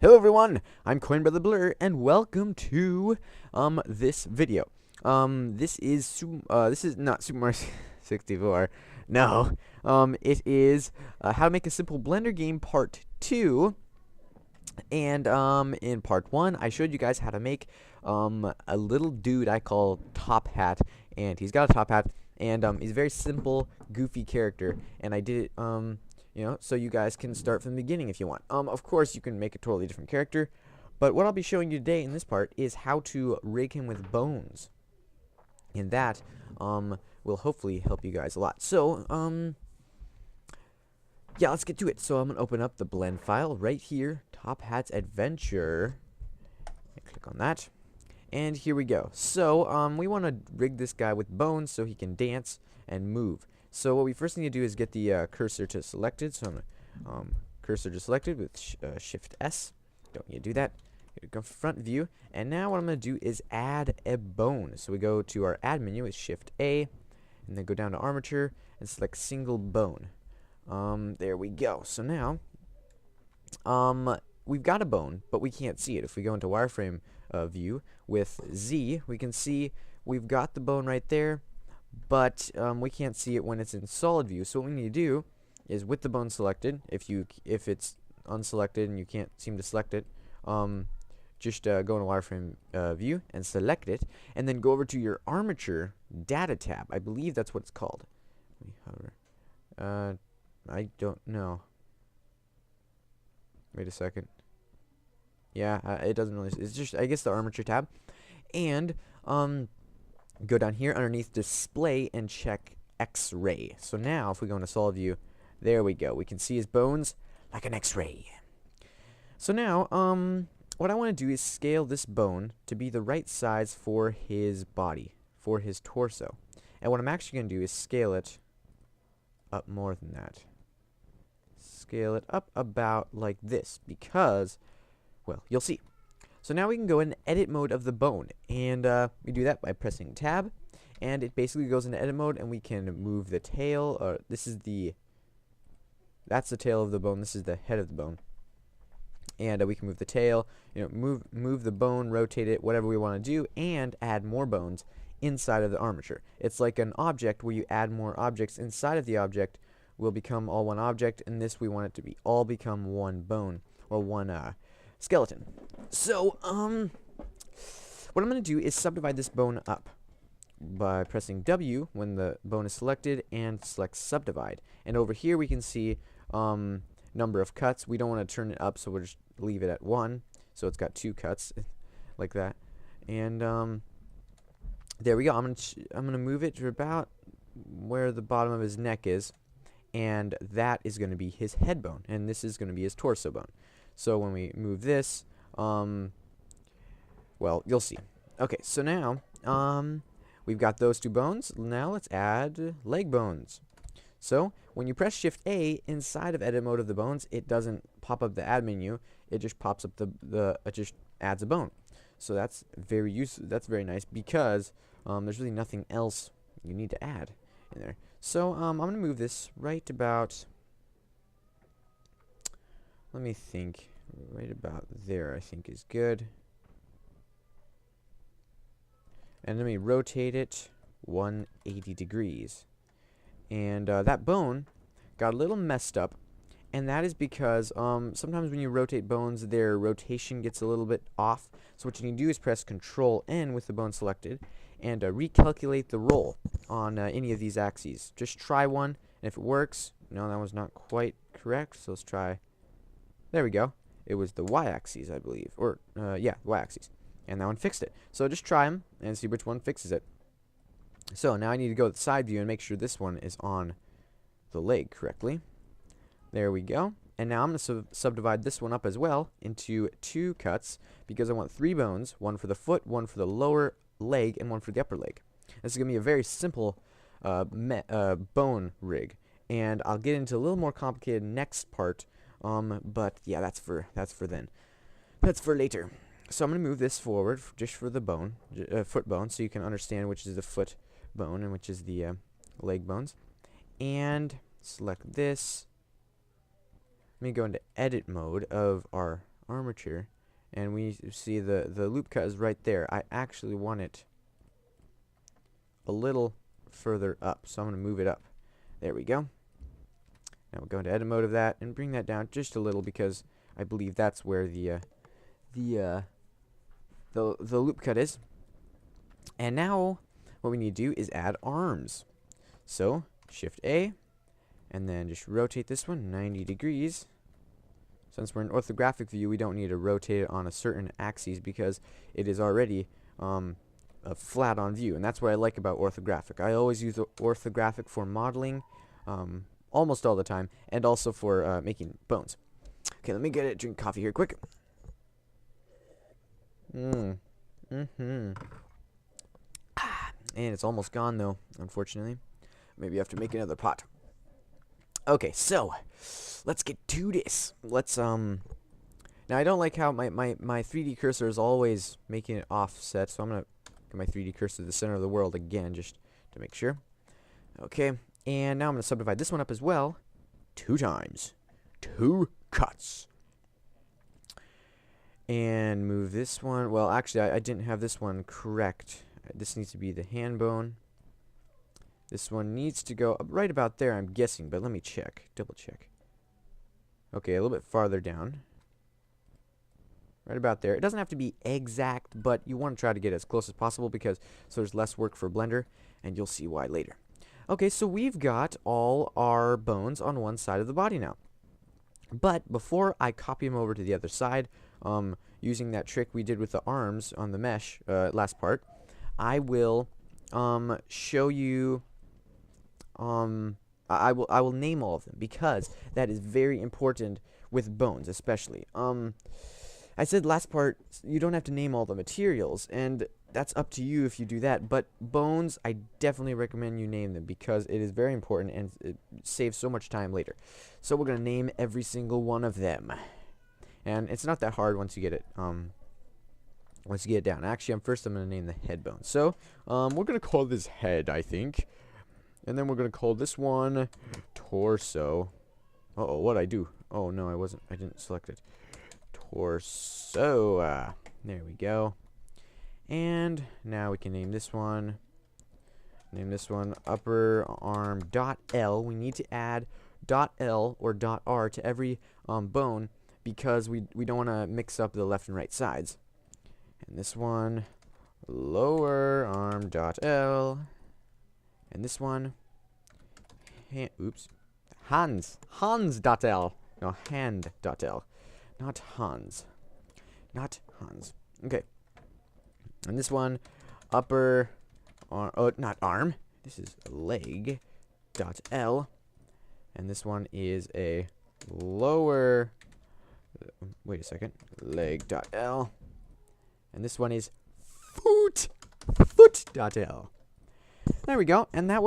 Hello everyone, I'm Brother Blurr, and welcome to this video. This is not Super Mario 64. No. It is how to make a simple Blender game part 2. And in part 1, I showed you guys how to make a little dude I call Top Hat, and he's got a top hat, and he's a very simple, goofy character, and I did it so you guys can start from the beginning if you want. Of course, you can make a totally different character, but what I'll be showing you today in this part is how to rig him with bones, and that will hopefully help you guys a lot. So, yeah, let's get to it. So I'm going to open up the blend file right here, Top Hat's Adventure. Click on that. And here we go. So we want to rig this guy with bones so he can dance and move. So what we first need to do is get the cursor to selected. So I'm going to cursor to selected with Shift S. Don't need to do that. Go front view. And now what I'm going to do is add a bone. So we go to our add menu with Shift A. And then go down to armature and select single bone. There we go. So now, we've got a bone, but we can't see it. If we go into wireframe view with Z, we can see we've got the bone right there, but we can't see it when it's in solid view. So what we need to do is, with the bone selected, if it's unselected and you can't seem to select it, just go into wireframe view and select it, and then go over to your armature data tab. I believe that's what it's called. Let me hover. I don't know. Wait a second. Yeah, it doesn't really. It's just, I guess, the armature tab. And go down here underneath display and check X-ray. So now, if we go into solid view, there we go. We can see his bones like an X-ray. So now, what I want to do is scale this bone to be the right size for his body, for his torso. And what I'm actually going to do is scale it up more than that. Scale it up about like this, because, well, you'll see. So now we can go in edit mode of the bone, and we do that by pressing tab, and it basically goes into edit mode, and we can move the tail. That's the tail of the bone. This is the head of the bone, and we can move the tail. Move the bone, rotate it, whatever we want to do, and add more bones inside of the armature. It's like an object where you add more objects inside of the object. Will become all one object, and this we want it to be all become one bone, or one skeleton. So what I'm going to do is subdivide this bone up by pressing W when the bone is selected, and select subdivide. And over here we can see number of cuts. We don't want to turn it up, so we'll just leave it at 1. So it's got 2 cuts like that. And there we go. I'm gonna move it to about where the bottom of his neck is. And that is going to be his head bone, and this is going to be his torso bone. So when we move this, well, you'll see. Okay, so now we've got those 2 bones. Now let's add leg bones. So when you press Shift A inside of edit mode of the bones, it doesn't pop up the add menu. It just pops up it just adds a bone. So that's very useful. That's very nice, because there's really nothing else you need to add in there. So I'm going to move this right about, let me think, right about there I think is good. And let me rotate it 180 degrees. And that bone got a little messed up, and that is because sometimes when you rotate bones, their rotation gets a little bit off. So what you need to do is press Control N with the bone selected, and recalculate the roll on any of these axes. Just try one, and if it works, no, that was not quite correct, so let's try, there we go. It was the y-axis, I believe, or, yeah, y-axis, and that one fixed it. So just try them, and see which one fixes it. So now I need to go to the side view and make sure this one is on the leg correctly. There we go. And now I'm going to subdivide this one up as well into 2 cuts, because I want 3 bones, one for the foot, one for the lower leg, and one for the upper leg. This is going to be a very simple bone rig, and I'll get into a little more complicated next part, but yeah, that's for then. That's for later. So I'm going to move this forward just for the bone, foot bone, so you can understand which is the foot bone and which is the leg bones. And select this. Let me go into edit mode of our armature, and we see the loop cut is right there. I actually want it a little further up, so I'm going to move it up. There we go. Now we'll go into edit mode of that and bring that down just a little, because I believe that's where the loop cut is. And now what we need to do is add arms. So Shift A, and then just rotate this one 90 degrees. Since we're in orthographic view, we don't need to rotate it on a certain axis because it is already a flat on view, and that's what I like about orthographic. I always use orthographic for modeling almost all the time, and also for making bones. Okay, let me get a drink coffee here quick. And it's almost gone though, unfortunately. Maybe I have to make another pot. Okay, so let's get to this. Let's now I don't like how my 3D cursor is always making it offset, so I'm gonna get my 3D cursor to the center of the world again just to make sure. Okay, and now I'm gonna subdivide this one up as well 2 times. 2 cuts. And move this one. Well, actually, I didn't have this one correct. This needs to be the hand bone. This one needs to go right about there, I'm guessing, but let me check. Double check. Okay, a little bit farther down. Right about there. It doesn't have to be exact, but you want to try to get as close as possible because so there's less work for Blender, and you'll see why later. Okay, so we've got all our bones on one side of the body now. But before I copy them over to the other side, using that trick we did with the arms on the mesh last part, I will show you. I will name all of them because that is very important with bones, especially. I said last part you don't have to name all the materials, and that's up to you if you do that. But bones, I definitely recommend you name them because it is very important and it saves so much time later. So we're gonna name every single one of them, and it's not that hard once you get it. Once you get it down. Actually, I'm gonna name the head bone. So we're gonna call this head, I think. And then we're going to call this one torso. Uh-oh, what'd I do? Oh, no, I didn't select it. Torso. There we go. And now we can name this one. Name this one upper arm dot L. We need to add dot L or dot R to every bone because we don't want to mix up the left and right sides. And this one lower arm dot L. And this one, Hans.L. No, hand.L. Not Hans. Not Hans. Okay. And this one, upper, not arm. This is leg.L. And this one is a lower, wait a second, leg.L. And this one is foot.L. There we go, and that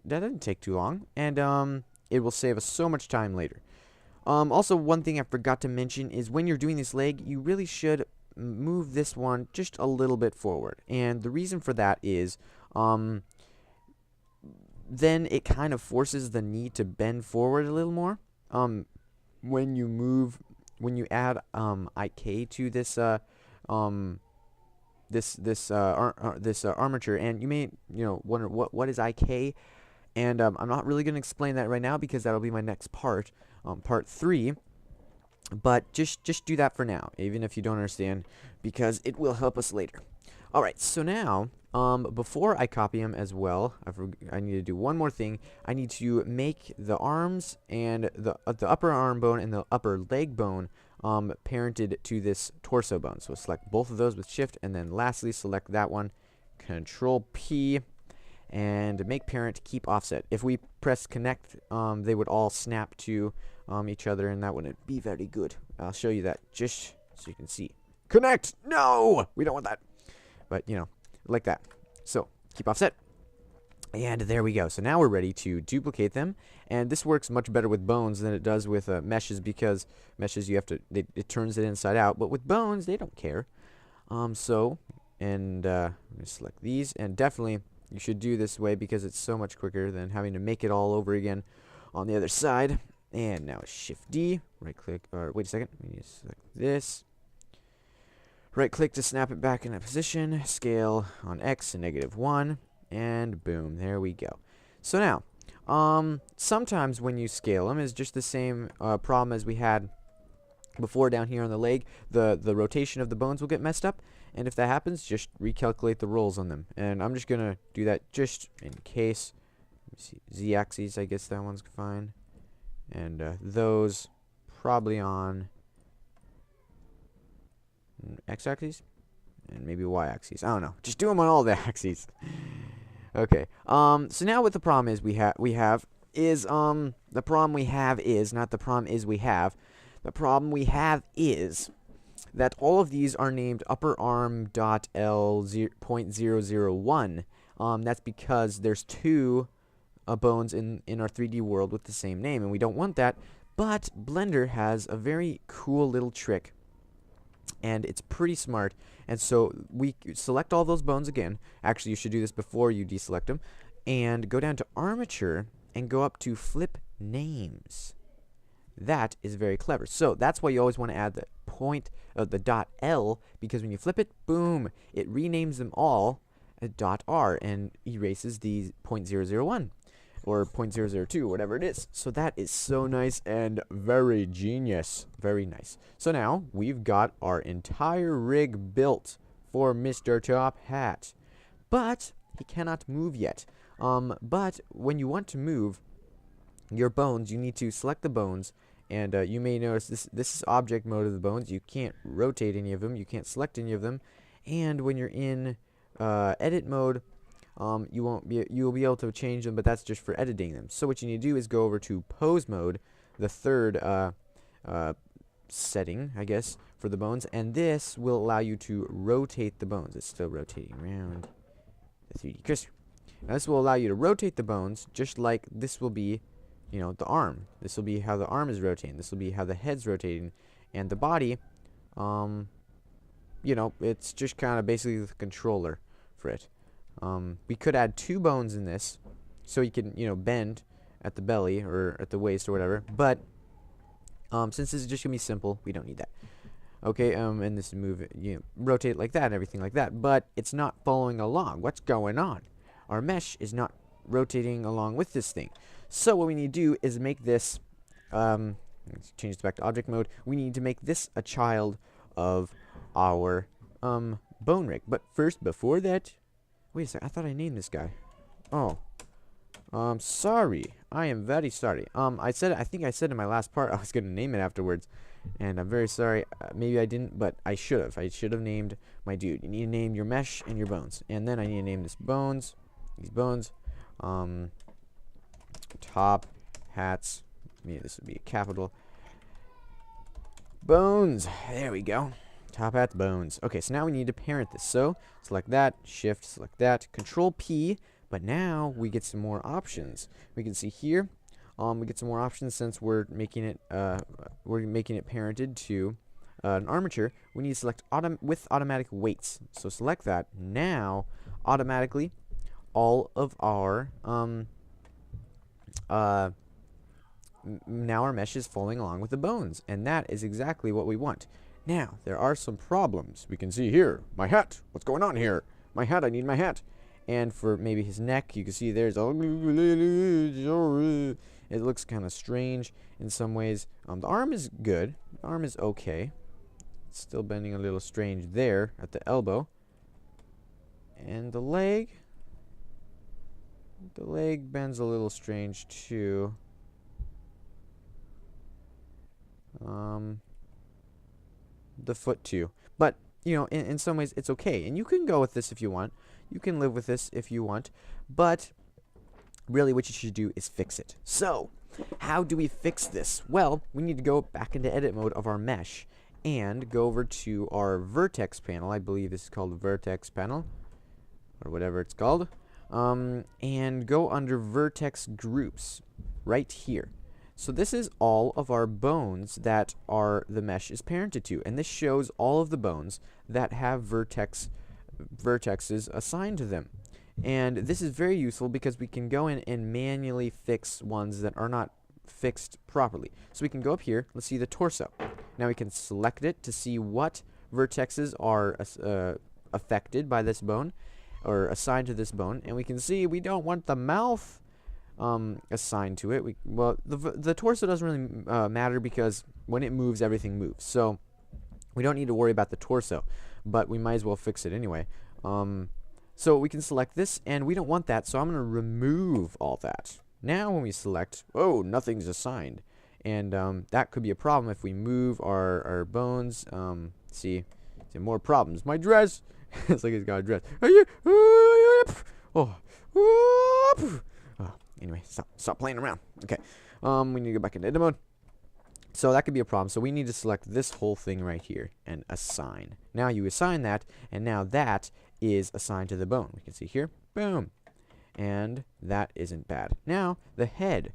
didn't take too long, and it will save us so much time later. Also, one thing I forgot to mention is when you're doing this leg, you really should move this one just a little bit forward, and the reason for that is then it kind of forces the knee to bend forward a little more. When you add IK to this this armature, and you may wonder what is IK, and I'm not really going to explain that right now because that'll be my next part, part 3. But just do that for now, even if you don't understand, because it will help us later. All right, so now before I copy them as well, I need to do one more thing. I need to make the arms and the upper arm bone and the upper leg bone parented to this torso bone. So select both of those with Shift, and then lastly select that one, Control P, and make parent, keep offset. If we press connect, they would all snap to each other, and that wouldn't be very good. I'll show you that just so you can see. Connect! No! We don't want that. But, like that. So, keep offset. And there we go. So now we're ready to duplicate them, and this works much better with bones than it does with meshes, because meshes it turns it inside out, but with bones they don't care. I'm gonna select these, and definitely you should do this way because it's so much quicker than having to make it all over again on the other side. And now Shift D, right click, or wait a second, we need to select this. Right click to snap it back into position, scale on X to -1, and boom, there we go. So now, sometimes when you scale them, it's just the same problem as we had before down here on the leg. The rotation of the bones will get messed up, and if that happens, just recalculate the rolls on them. And I'm just gonna do that just in case. Let me see, Z-axis, I guess that one's fine. And those probably on X-axis and maybe Y-axis. I don't know. Just do them on all the axes. Okay. So now what the problem is we have is the problem we have is not the problem is we have. The problem we have is that all of these are named upper arm dot L 0.001. That's because there's two bones in our 3D world with the same name, and we don't want that. But Blender has a very cool little trick, and it's pretty smart. And so we select all those bones again. Actually, you should do this before you deselect them, and go down to armature and go up to flip names. That is very clever. So that's why you always want to add the point of the dot L, because when you flip it, boom, it renames them all dot R and erases the 0.001 or 0.002, whatever it is. So that is so nice and very genius. Very nice. So now we've got our entire rig built for Mr. Top Hat. But he cannot move yet. But when you want to move your bones, you need to select the bones, and you may notice this is object mode of the bones. You can't rotate any of them, you can't select any of them, and when you're in edit mode, you'll be able to change them, but that's just for editing them. So what you need to do is go over to pose mode, the third setting, I guess, for the bones, and this will allow you to rotate the bones. It's still rotating around the 3D cursor. Now this will allow you to rotate the bones, just like this will be, you know, the arm. This will be how the arm is rotating. This will be how the head's rotating, and the body, you know, it's just kind of basically the controller for it. We could add two bones in this, so you can, you know, bend at the belly or at the waist or whatever. But since this is just gonna be simple, we don't need that. Okay, and this move, you know, rotate like that and everything like that. But it's not following along. What's going on? Our mesh is not rotating along with this thing. So what we need to do is make this. Let's change this back to object mode. We need to make this a child of our bone rig. But first, before that, wait a second. I thought I named this guy. Oh, sorry. I am very sorry. I think I said in my last part I was gonna name it afterwards, and I'm very sorry. Maybe I didn't, but I should have. I should have named my dude. You need to name your mesh and your bones, and then I need to name this bones. These bones. Top hats. Maybe this would be a capital. Bones. There we go. Top hats, bones. Okay, so now we need to parent this. So select that, shift, select that, Control P. But now we get some more options. We can see here, we get some more options since we're making it parented to an armature. We need to select with automatic weights. So select that. Now, automatically, all of our now our mesh is following along with the bones, and that is exactly what we want. Now, there are some problems. We can see here, my hat. What's going on here? My hat, I need my hat. And for maybe his neck, you can see there's it looks kind of strange in some ways. The arm is good. The arm is okay. It's still bending a little strange there at the elbow. And the leg bends a little strange too. The foot too. But, you know, in some ways it's okay. And you can go with this if you want. You can live with this if you want. But really what you should do is fix it. So, how do we fix this? Well, we need to go back into edit mode of our mesh and go over to our vertex panel. I believe this is called vertex panel or whatever it's called. And go under vertex groups right here. So this is all of our bones that the mesh is parented to, and this shows all of the bones that have vertexes assigned to them. And this is very useful because we can go in and manually fix ones that are not fixed properly. So we can go up here. Let's see the torso. Now we can select it to see what vertexes are affected by this bone, or assigned to this bone. And we can see we don't want the mouth assigned to it. Well, the torso doesn't really matter, because when it moves, everything moves. So we don't need to worry about the torso, but we might as well fix it anyway. So we can select this, and we don't want that, so I'm going to remove all that. Now when we select, oh, nothing's assigned. And that could be a problem if we move our bones. See, more problems. My dress! It's like he's got a dress. Oh. Anyway, stop playing around. Okay. We need to go back into edit mode. So that could be a problem. So we need to select this whole thing right here and assign. Now you assign that, and now that is assigned to the bone. We can see here. Boom. And that isn't bad. Now the head.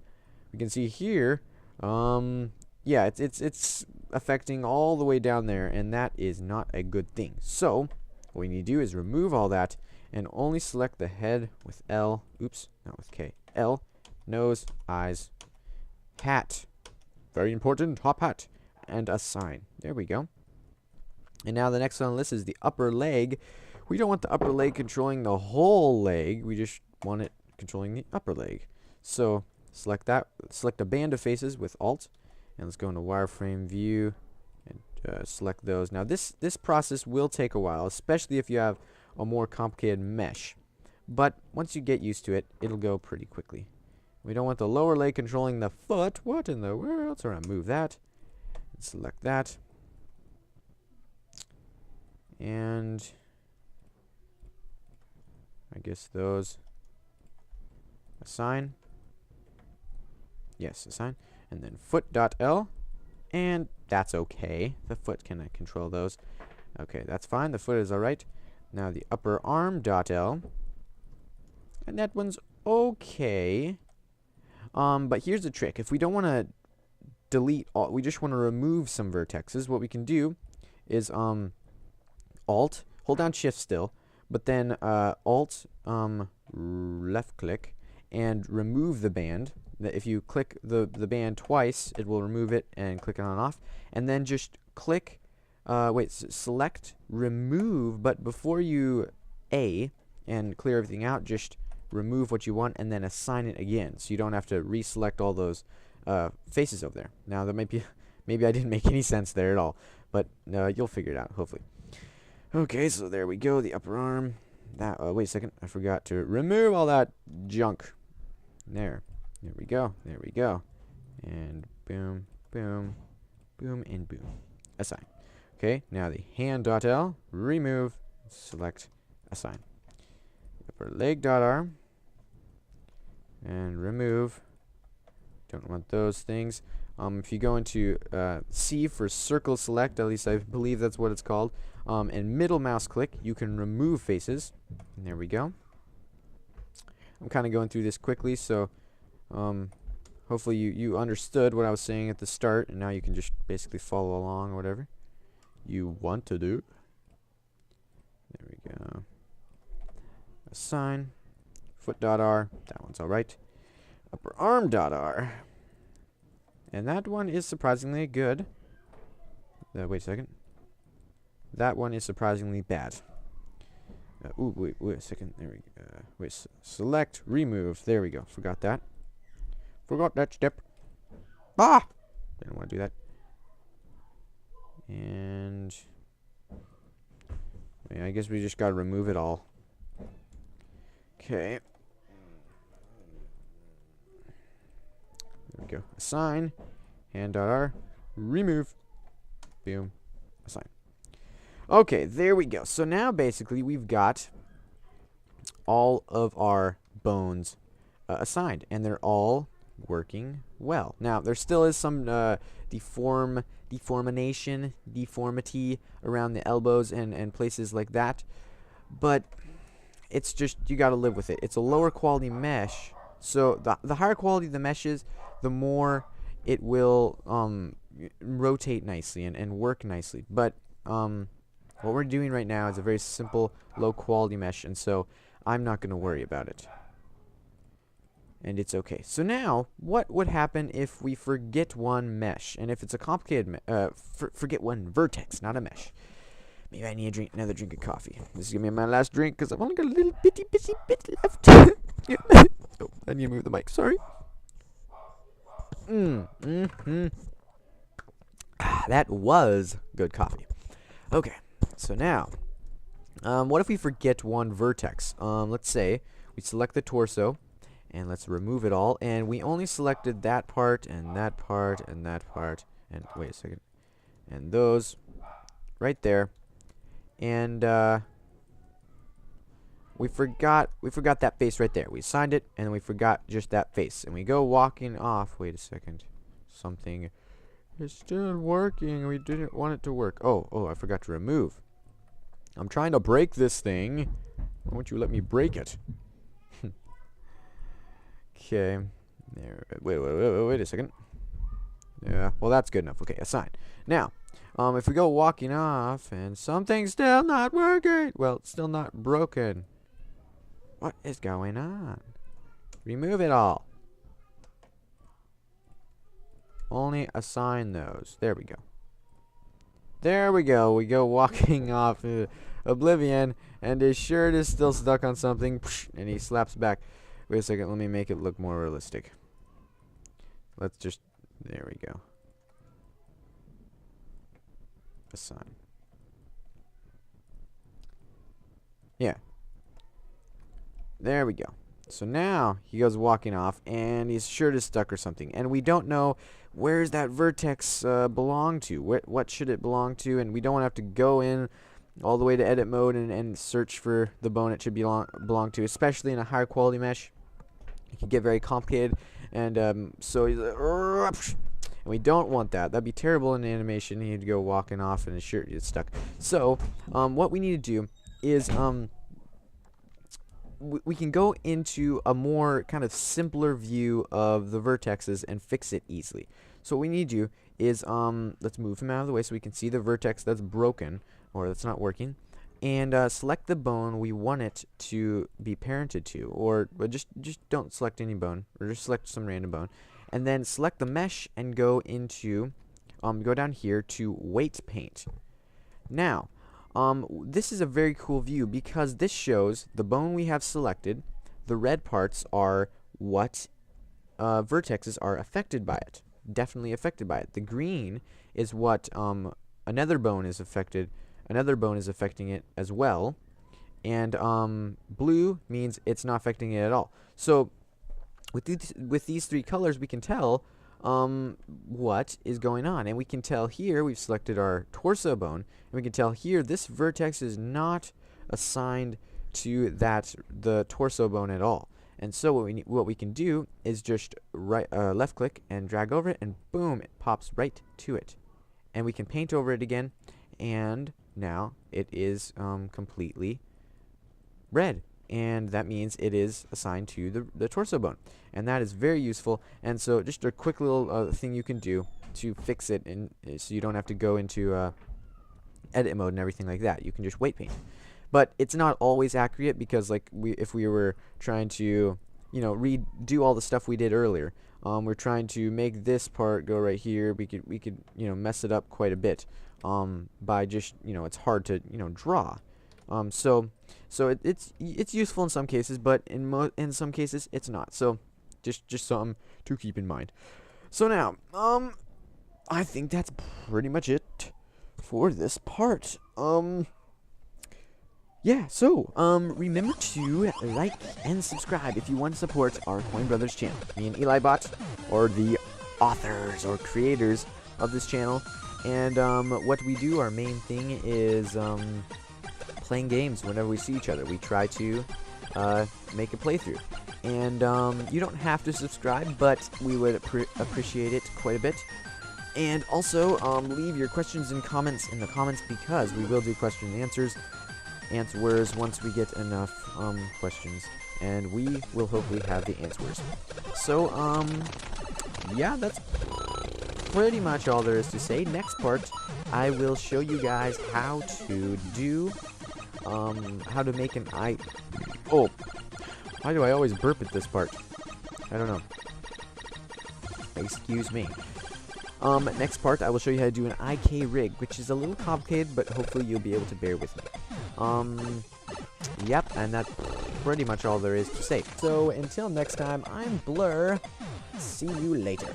We can see here. Yeah, it's affecting all the way down there, and that is not a good thing. So what we need to do is remove all that and only select the head with L. Oops, not with K. L, nose, eyes, hat. Very important, top hat, and assign. There we go. And now the next on the list is the upper leg. We don't want the upper leg controlling the whole leg. We just want it controlling the upper leg. So select that. Select a band of faces with Alt, and let's go into wireframe view and select those. Now this process will take a while, especially if you have a more complicated mesh. But once you get used to it, it'll go pretty quickly. We don't want the lower leg controlling the foot. What in the world? So I'm gonna move that. And select that. And I guess those. Assign. Yes, assign. And then foot.l. And that's okay. The foot can control those. Okay, that's fine. The foot is alright. Now the upper arm.l. And that one's okay. But here's the trick. If we don't want to delete all, we just want to remove some vertexes, what we can do is Alt, hold down Shift still, but then Alt, left click, and remove the band. If you click the band twice, it will remove it and click it on and off. And then just click, select remove, but before you A and clear everything out, just remove what you want and then assign it again, so you don't have to reselect all those faces over there. Now that might be, maybe I didn't make any sense there at all, but you'll figure it out hopefully. Okay, so there we go, the upper arm. That wait a second, I forgot to remove all that junk. There we go, and boom, boom, boom, and boom. Assign. Okay, now the hand.l, remove, select, assign. Upper leg.arm, and remove. Don't want those things. If you go into C for circle select, at least I believe that's what it's called, and middle mouse click, you can remove faces. And there we go. I'm kind of going through this quickly, so hopefully you understood what I was saying at the start, and now you can just basically follow along or whatever you want to do. There we go. Assign. Foot.r. That one's alright. Upper arm.r. And that one is surprisingly good. Wait a second. That one is surprisingly bad. Wait a second. There we go. Select, remove. There we go. Forgot that. Forgot that step. Ah! Didn't want to do that. And yeah, I guess we just gotta remove it all. Okay. There we go. Assign. Hand.r. Remove. Boom. Assign. Okay, there we go. So now basically we've got all of our bones assigned, and they're all working well. Now there still is some deformity around the elbows and places like that, but it's just, you got to live with it. It's a lower quality mesh, so the higher quality the mesh is, the more it will rotate nicely and work nicely. But what we're doing right now is a very simple low quality mesh, and so I'm not going to worry about it. And it's okay. So now, what would happen if we forget one mesh? And if it's a complicated forget one vertex, not a mesh. Maybe I need to drink another drink of coffee. This is going to be my last drink because I've only got a little bitty bit left. Oh, I need to move the mic. Sorry. That was good coffee. Okay, so now, what if we forget one vertex? Let's say we select the torso, and let's remove it all, and we only selected that part, and that part, and that part, and wait a second, and those right there, and we forgot that face right there. We assigned it, and we forgot just that face, and we go walking off. Wait a second, something is still working. We didn't want it to work. Oh, I forgot to remove. I'm trying to break this thing. Why won't you let me break it? Okay. There. Wait a second. Yeah. Well, that's good enough. Okay, assign. Now, if we go walking off and something's still not working, well, it's still not broken. What is going on? Remove it all. Only assign those. There we go. There we go. We go walking off oblivion, and his shirt is still stuck on something, and he slaps back. Wait a second. Let me make it look more realistic. Let's just... There we go. Assign. Yeah. There we go. So now he goes walking off, and his shirt is stuck or something, and we don't know where's that vertex belong to. What should it belong to? And we don't want to have to go in all the way to edit mode and search for the bone it should belong to, especially in a higher quality mesh. It can get very complicated, and so he's like, and we don't want that. That'd be terrible in animation. He'd go walking off, and his shirt gets stuck. So what we need to do is we can go into a more kind of simpler view of the vertexes and fix it easily. So what we need to do is let's move him out of the way so we can see the vertex that's broken or that's not working, and select the bone we want it to be parented to, or just don't select any bone, or just select some random bone, and then select the mesh and go into go down here to weight paint. Now this is a very cool view because this shows the bone we have selected. The red parts are what vertexes are affected by it. Definitely affected by it. The green is what another bone is affected. Another bone is affecting it as well. And blue means it's not affecting it at all. So with these three colors, we can tell what is going on, and we can tell here we've selected our torso bone, and we can tell here this vertex is not assigned to the torso bone at all. And so what we can do is just left click and drag over it, and boom, it pops right to it, and we can paint over it again, and now it is completely red. And that means it is assigned to the torso bone, and that is very useful. And so just a quick little thing you can do to fix it, and so you don't have to go into edit mode and everything like that. You can just weight paint, but it's not always accurate because if we were trying to redo all the stuff we did earlier, we're trying to make this part go right here. We could mess it up quite a bit by just it's hard to draw. So it's useful in some cases, but in some cases it's not. So just something to keep in mind. So now, I think that's pretty much it for this part. Yeah. So remember to like and subscribe if you want to support our Coin Brothers channel. Me and Eli Bot are the authors or creators of this channel, and what we do, our main thing is playing games whenever we see each other. We try to make a playthrough, and you don't have to subscribe, but we would appreciate it quite a bit. And also leave your questions and comments in the comments, because we will do question and answers once we get enough questions, and we will hopefully have the answers. So yeah, that's pretty much all there is to say. Next part, I will show you guys how to do how to make an why do I always burp at this part? I don't know. Excuse me. Next part, I will show you how to do an IK rig, which is a little complicated, but hopefully you'll be able to bear with me. Yep, and that's pretty much all there is to say. So, until next time, I'm Blurr. See you later.